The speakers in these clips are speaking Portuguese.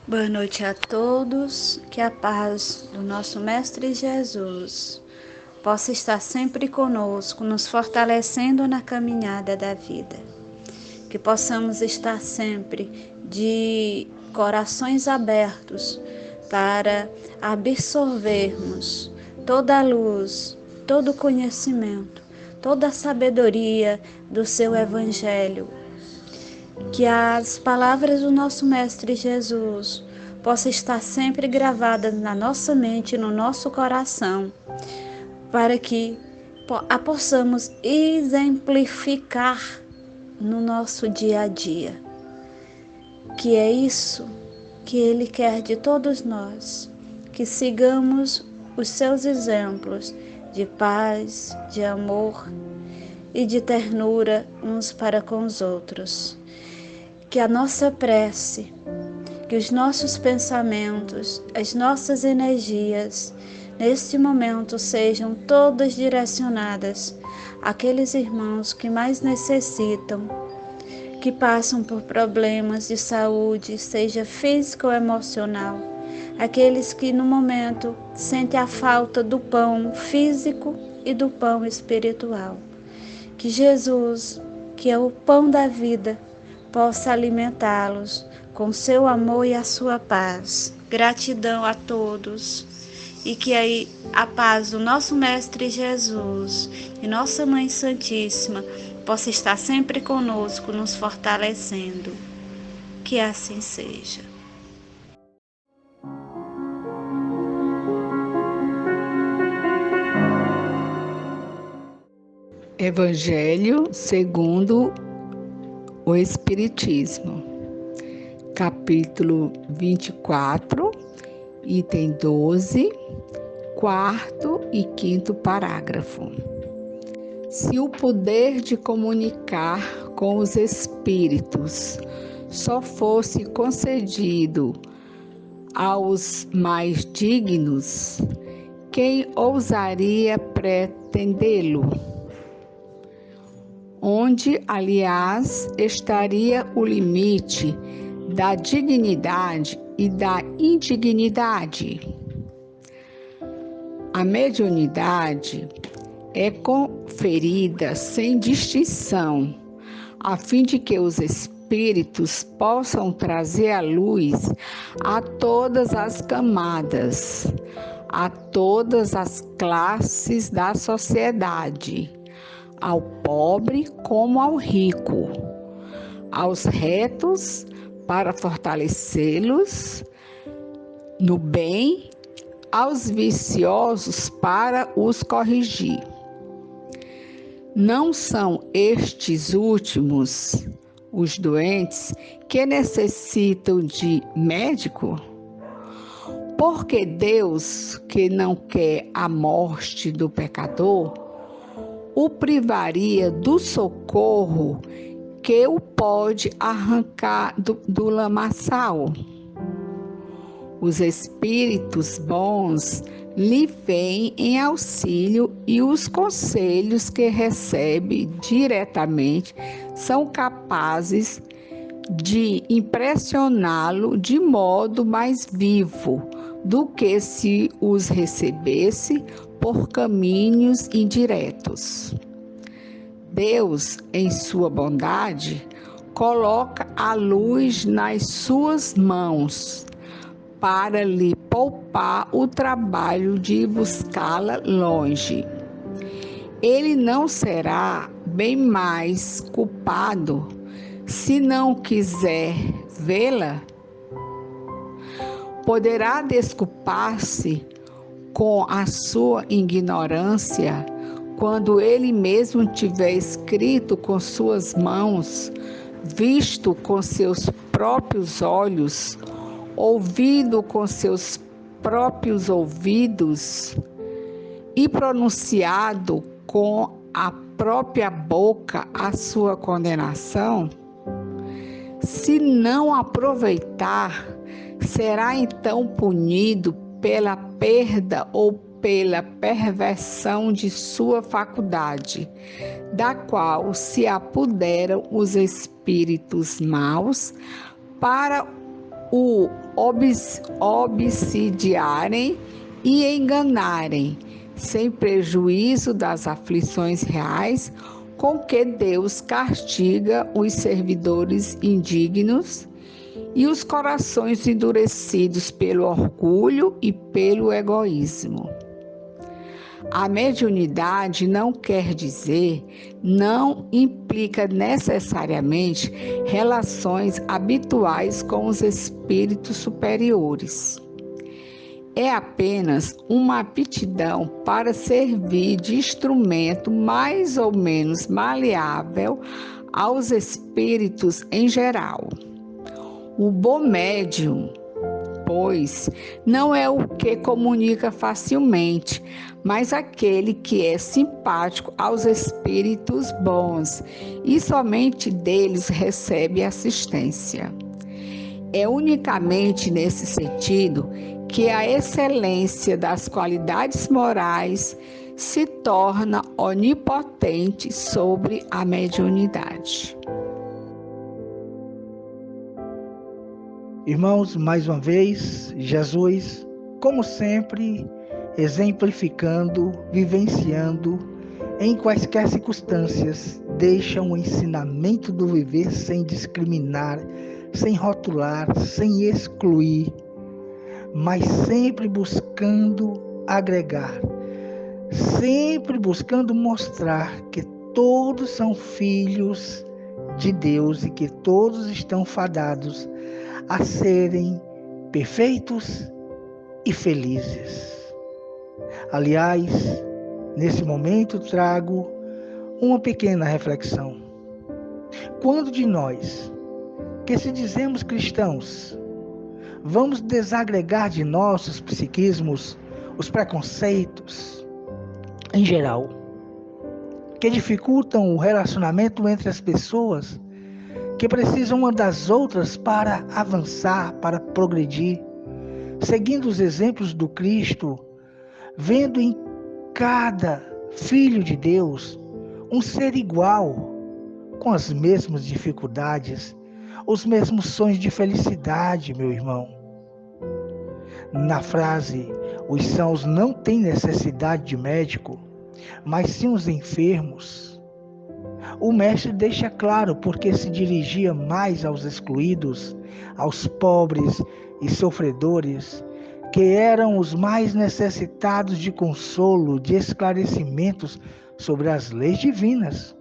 Boa noite a todos, que a paz do nosso Mestre Jesus possa estar sempre conosco, nos fortalecendo na caminhada da vida. Que possamos estar sempre de corações abertos para absorvermos toda a luz, todo o conhecimento, toda a sabedoria do seu Evangelho. Que as palavras do nosso Mestre Jesus possam estar sempre gravadas na nossa mente, no nosso coração, para que a possamos exemplificar no nosso dia a dia. Que é isso que Ele quer de todos nós, que sigamos os seus exemplos de paz, de amor e de ternura uns para com os outros. Que a nossa prece, que os nossos pensamentos, as nossas energias, neste momento sejam todas direcionadas àqueles irmãos que mais necessitam, que passam por problemas de saúde, seja física ou emocional, aqueles que no momento sentem a falta do pão físico e do pão espiritual. Que Jesus, que é o pão da vida, possa alimentá-los com seu amor e a sua paz. Gratidão a todos e que aí a paz do nosso Mestre Jesus e nossa Mãe Santíssima possa estar sempre conosco, nos fortalecendo. Que assim seja. Evangelho segundo o Espiritismo, capítulo 24, item 12, quarto e quinto parágrafo. Se o poder de comunicar com os espíritos só fosse concedido aos mais dignos, quem ousaria pretendê-lo? Onde, aliás, estaria o limite da dignidade e da indignidade? A mediunidade é conferida sem distinção, a fim de que os espíritos possam trazer à luz a todas as camadas, a todas as classes da sociedade, ao pobre como ao rico, aos retos para fortalecê-los no bem, aos viciosos para os corrigir. Não são estes últimos, os doentes, que necessitam de médico? Porque Deus, que não quer a morte do pecador, o privaria do socorro que o pode arrancar do lamaçal. Os espíritos bons lhe vêm em auxílio e os conselhos que recebe diretamente são capazes de impressioná-lo de modo mais vivo do que se os recebesse por caminhos indiretos. Deus, em sua bondade, coloca a luz nas suas mãos para lhe poupar o trabalho de buscá-la longe. Ele não será bem mais culpado se não quiser vê-la? Poderá desculpar-se com a sua ignorância, quando ele mesmo tiver escrito com suas mãos, visto com seus próprios olhos, ouvido com seus próprios ouvidos e pronunciado com a própria boca a sua condenação? Se não aproveitar, será então punido pela perda ou pela perversão de sua faculdade, da qual se apoderam os espíritos maus para o obsidiarem e enganarem, sem prejuízo das aflições reais com que Deus castiga os servidores indignos e os corações endurecidos pelo orgulho e pelo egoísmo. A mediunidade não implica necessariamente relações habituais com os espíritos superiores. É apenas uma aptidão para servir de instrumento mais ou menos maleável aos espíritos em geral. O bom médium, pois, não é o que comunica facilmente, mas aquele que é simpático aos espíritos bons e somente deles recebe assistência. É unicamente nesse sentido que a excelência das qualidades morais se torna onipotente sobre a mediunidade. Irmãos, mais uma vez, Jesus, como sempre, exemplificando, vivenciando, em quaisquer circunstâncias, deixa um ensinamento do viver sem discriminar, sem rotular, sem excluir, mas sempre buscando agregar, sempre buscando mostrar que todos são filhos de Deus e que todos estão fadados a serem perfeitos e felizes. Aliás, nesse momento trago uma pequena reflexão. Quando de nós, que se dizemos cristãos, vamos desagregar de nossos psiquismos os preconceitos, em geral, que dificultam o relacionamento entre as pessoas, que precisam uma das outras para avançar, para progredir, seguindo os exemplos do Cristo, vendo em cada filho de Deus um ser igual, com as mesmas dificuldades, os mesmos sonhos de felicidade, meu irmão. Na frase, os sãos não têm necessidade de médico, mas sim os enfermos. O mestre deixa claro porque se dirigia mais aos excluídos, aos pobres e sofredores, que eram os mais necessitados de consolo, de esclarecimentos sobre as leis divinas.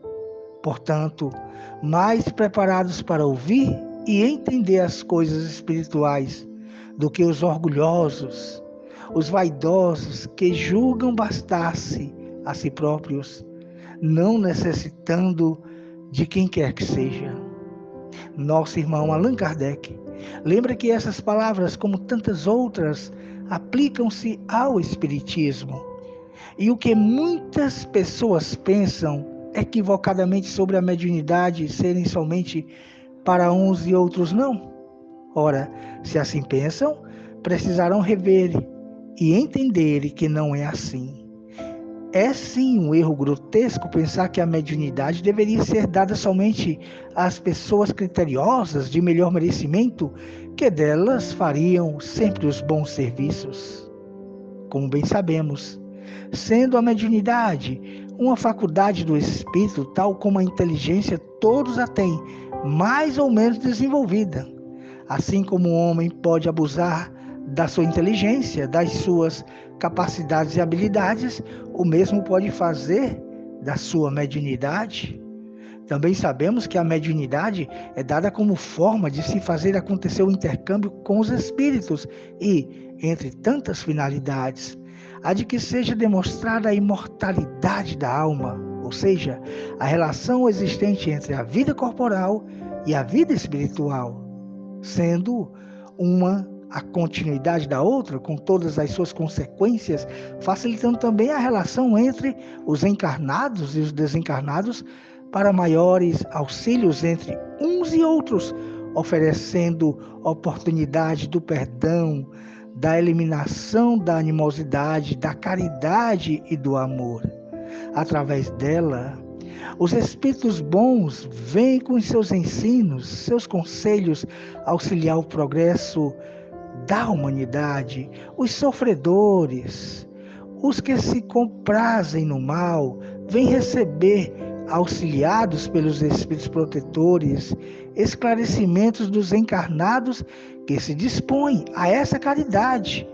Portanto, mais preparados para ouvir e entender as coisas espirituais do que os orgulhosos, os vaidosos que julgam bastar-se a si próprios, não necessitando de quem quer que seja. Nosso irmão Allan Kardec lembra que essas palavras, como tantas outras, aplicam-se ao Espiritismo. E o que muitas pessoas pensam equivocadamente sobre a mediunidade serem somente para uns e outros não. Ora, se assim pensam, precisarão rever e entender que não é assim. É sim um erro grotesco pensar que a mediunidade deveria ser dada somente às pessoas criteriosas de melhor merecimento, que delas fariam sempre os bons serviços. Como bem sabemos, sendo a mediunidade uma faculdade do espírito, tal como a inteligência, todos a têm, mais ou menos desenvolvida. Assim como o homem pode abusar da sua inteligência, das suas capacidades e habilidades, o mesmo pode fazer da sua mediunidade. Também sabemos que a mediunidade é dada como forma de se fazer acontecer o intercâmbio com os espíritos e, entre tantas finalidades, a de que seja demonstrada a imortalidade da alma, ou seja, a relação existente entre a vida corporal e a vida espiritual, sendo uma a continuidade da outra, com todas as suas consequências, facilitando também a relação entre os encarnados e os desencarnados para maiores auxílios entre uns e outros, oferecendo oportunidade do perdão, da eliminação da animosidade, da caridade e do amor. Através dela, Os espíritos bons vêm com seus ensinos, seus conselhos, auxiliar o progresso da humanidade. Os sofredores, os que se comprazem no mal, vêm receber, auxiliados pelos espíritos protetores, esclarecimentos dos encarnados que se dispõem a essa caridade,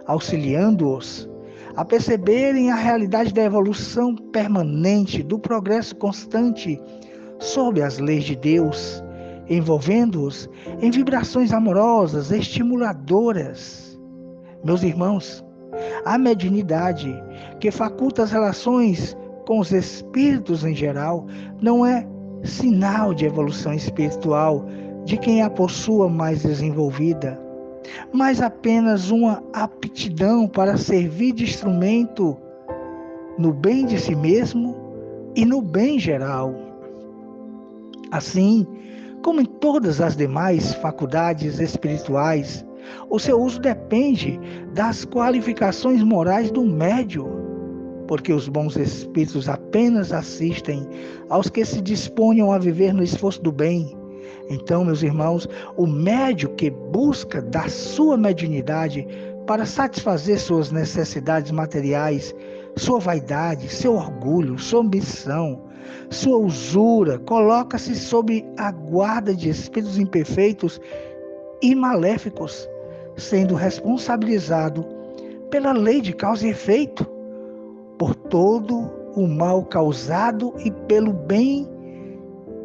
auxiliando-os a perceberem a realidade da evolução permanente, do progresso constante sob as leis de Deus, envolvendo-os em vibrações amorosas, estimuladoras. Meus irmãos, a mediunidade que faculta as relações com os espíritos em geral não é sinal de evolução espiritual de quem a possua mais desenvolvida, mas apenas uma aptidão para servir de instrumento no bem de si mesmo e no bem geral. Assim, como em todas as demais faculdades espirituais, o seu uso depende das qualificações morais do médium, porque os bons espíritos apenas assistem aos que se disponham a viver no esforço do bem. Então, meus irmãos, o médium que busca da sua mediunidade para satisfazer suas necessidades materiais, sua vaidade, seu orgulho, sua ambição, sua usura, coloca-se sob a guarda de espíritos imperfeitos e maléficos, sendo responsabilizado pela lei de causa e efeito, por todo o mal causado e pelo bem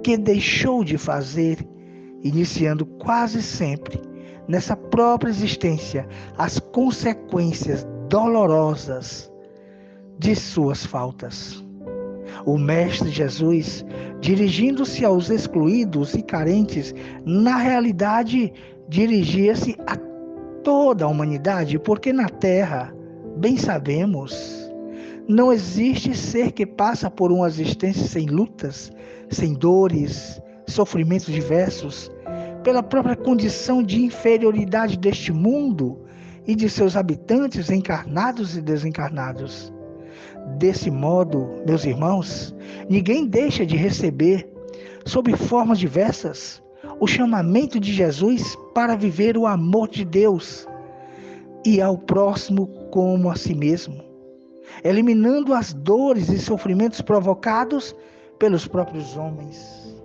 que deixou de fazer, iniciando quase sempre nessa própria existência as consequências dolorosas de suas faltas. O Mestre Jesus, dirigindo-se aos excluídos e carentes, na realidade dirigia-se a toda a humanidade, porque na Terra, bem sabemos, não existe ser que passa por uma existência sem lutas, sem dores, sofrimentos diversos, pela própria condição de inferioridade deste mundo e de seus habitantes encarnados e desencarnados. Desse modo, meus irmãos, ninguém deixa de receber, sob formas diversas, o chamamento de Jesus para viver o amor de Deus e ao próximo como a si mesmo, eliminando as dores e sofrimentos provocados pelos próprios homens.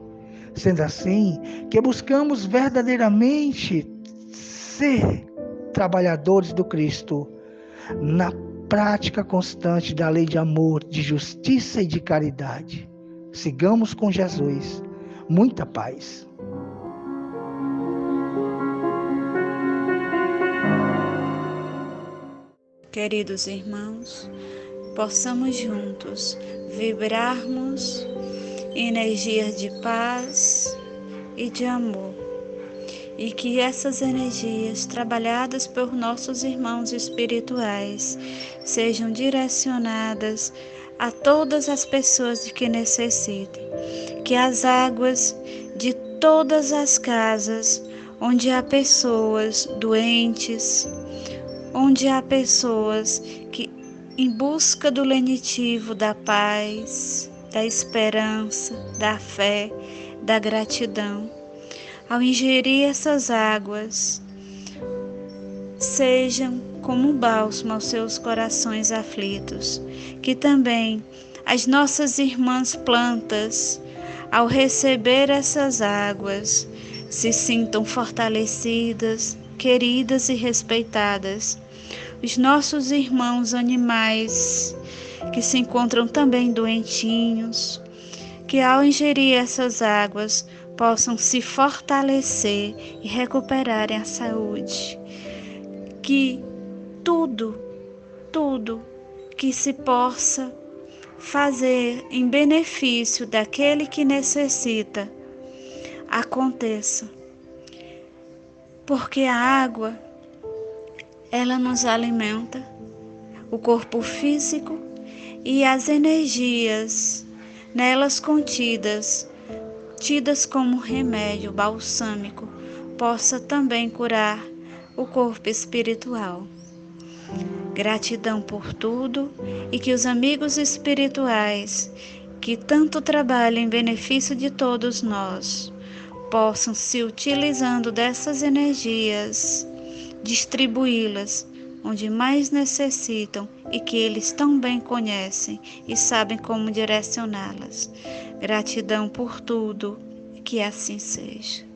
Sendo assim, que buscamos verdadeiramente ser trabalhadores do Cristo, na prática constante da lei de amor, de justiça e de caridade. Sigamos com Jesus. Muita paz. Queridos irmãos, possamos juntos vibrarmos energias de paz e de amor, e que essas energias trabalhadas por nossos irmãos espirituais sejam direcionadas a todas as pessoas que necessitem, que as águas de todas as casas onde há pessoas doentes, onde há pessoas que em busca do lenitivo da paz, da esperança, da fé, da gratidão, ao ingerir essas águas, sejam como um bálsamo aos seus corações aflitos, que também as nossas irmãs plantas, ao receber essas águas, se sintam fortalecidas, queridas e respeitadas. Os nossos irmãos animais, que se encontram também doentinhos, que ao ingerir essas águas possam se fortalecer e recuperarem a saúde. Que tudo que se possa fazer em benefício daquele que necessita aconteça. Porque a água, ela nos alimenta, o corpo físico e as energias nelas contidas, tidas como remédio balsâmico, possa também curar o corpo espiritual. Gratidão por tudo e que os amigos espirituais que tanto trabalham em benefício de todos nós, possam, se utilizando dessas energias, distribuí-las onde mais necessitam e que eles tão bem conhecem e sabem como direcioná-las. Gratidão por tudo, que assim seja.